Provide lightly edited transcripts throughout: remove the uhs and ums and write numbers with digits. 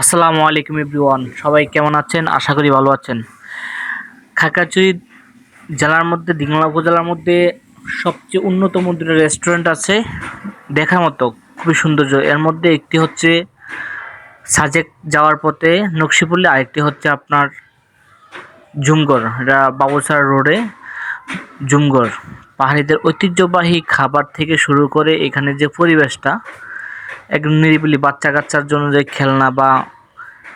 আসসালামু আলাইকুম এভরিওয়ান, সবাই কেমন আছেন? আশা করি ভালো আছেন। খাগড়াছড়ি জেলার মধ্যে দিঘলা উপজেলার মধ্যে সবচেয়ে উন্নত দুটো রেস্টুরেন্ট আছে দেখার মতো, খুবই সৌন্দর্য। এর মধ্যে একটি হচ্ছে সাজেক যাওয়ার পথে নকশিপল্লী, আরেকটি হচ্ছে আপনার জুমগড়, এটা বাবুরছড়া রোডে জুমগড়। পাহাড়িদের ঐতিহ্যবাহী খাবার থেকে শুরু করে এখানে যে পরিবেশটা একদম নিরিবিলি, বাচ্চা কাচ্চার জন্য যে খেলনা বা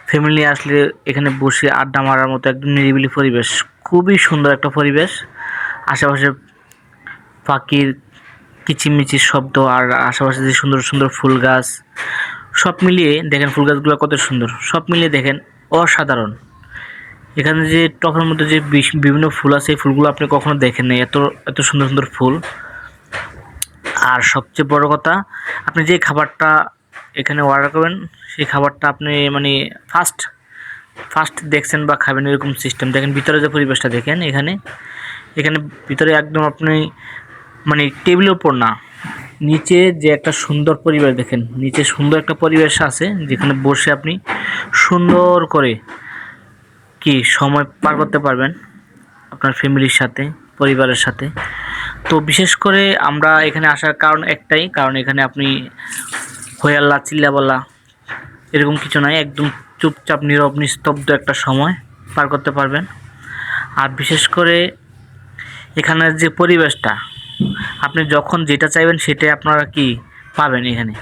ফ্যামিলি আসলে এখানে বসে আড্ডা মারার মতো একদম নিরিবিলি পরিবেশ, খুবই সুন্দর একটা পরিবেশ। আশেপাশে পাখির কিচিরমিচির শব্দ, আর আশেপাশে যে সুন্দর সুন্দর ফুল গাছ, সব মিলিয়ে দেখেন ফুল গাছগুলো কত সুন্দর, সব মিলিয়ে দেখেন অসাধারণ। এখানে যে টবের মধ্যে যে বিভিন্ন ফুল আছে, এই ফুলগুলো আপনি কখনো দেখেন নাই, এত এত সুন্দর সুন্দর ফুল। আর সবচেয়ে বড় কথা, আপনি যে খাবারটা এখানে অর্ডার করবেন সেই খাবারটা আপনি মানে ফার্স্ট ফার্স্ট দেখছেন বা খাবেন এরকম সিস্টেম। দেখেন ভিতরে যে পরিবেশটা দেখেন, এখানে এখানে ভিতরে একদম আপনি মানে টেবিলের উপর না, নিচে যে একটা সুন্দর পরিবেশ দেখেন, নিচে সুন্দর একটা পরিবেশ আছে যেখানে বসে আপনি সুন্দর করে কি সময় পার করতে পারবেন আপনার ফ্যামিলির সাথে, পরিবারের সাথে। তো বিশেষ করে আমরা এখানে আসার কারণ একটাই, কারণ এখানে আপনি হইয়াল্লা চিল্লাপাল্লা এরকম কিছু নাই, একদম চুপচাপ নীরব নিস্তব্ধ একটা সময় পার করতে পারবেন। আর বিশেষ করে এখানের যে পরিবেশটা, আপনি যখন যেটা চাইবেন সেটাই আপনারা কি পাবেন এখানে।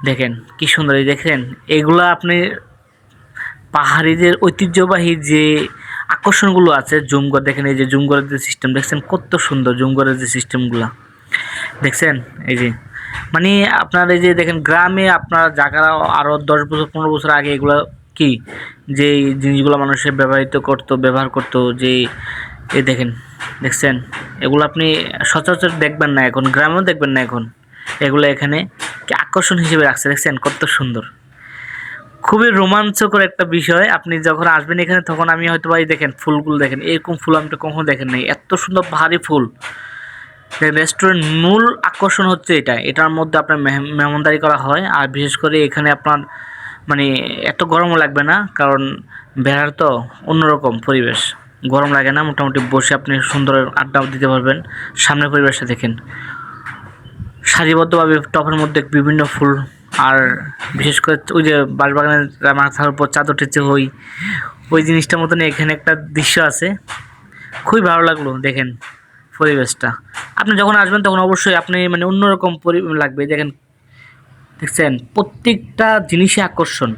দেখেন কি সুন্দর, এই দেখেন এগুলা আপনি পাহাড়িদের ঐতিহ্যবাহী যে আকর্ষণগুলো আছে, জুমগড় দেখেন, এই যে জুমগড়ের যে সিস্টেম দেখছেন কত সুন্দর, জুমগড়ের যে সিস্টেমগুলো দেখছেন, এই যে মানে আপনার এই যে দেখেন গ্রামে আপনার যারা আরও 10 বছর 15 বছর আগে এগুলো কি যে জিনিসগুলো মানুষের ব্যবহার করতো যে এই দেখেন, দেখছেন এগুলো আপনি সচরাচর দেখবেন না, এখন গ্রামেও দেখবেন না এখন। এগুলো এখানে কি আকর্ষণ হিসেবে রাখছে, দেখছেন কত সুন্দর। খুবই রোমাঞ্চকর একটা বিষয়। আপনি যখন আসবেন এখানে তখন আমি হয়তো ভাই দেখেন ফুলগুলো দেখেন, এরকম ফুল আমি তো কখনো দেখেন নাই, এত সুন্দর ভারী ফুল। রেস্টুরেন্ট মূল আকর্ষণ হচ্ছে এটা, এটার মধ্যে আপনার মেহমানদারি করা হয়। আর বিশেষ করে এখানে আপনার মানে এত গরমও লাগবে না, কারণ বেড়ার তো অন্যরকম পরিবেশ, গরম লাগে না, মোটামুটি বসে আপনি সুন্দর আড্ডা দিতে পারবেন। সামনের পরিবেশটা দেখেন, সারিবদ্ধভাবে টবের মধ্যে বিভিন্ন ফুল। আর বিশেষ করে ওই যে বাঁশবাগানের মাথার উপর চাদর টেচে ওই ওই জিনিসটার মতন এখানে একটা দৃশ্য আছে, খুবই ভালো লাগলো। দেখেন পরিবেশটা, আপনি যখন আসবেন তখন অবশ্যই আপনি মানে অন্যরকম লাগবে। দেখেন, দেখছেন প্রত্যেকটা জিনিসই আকর্ষণ।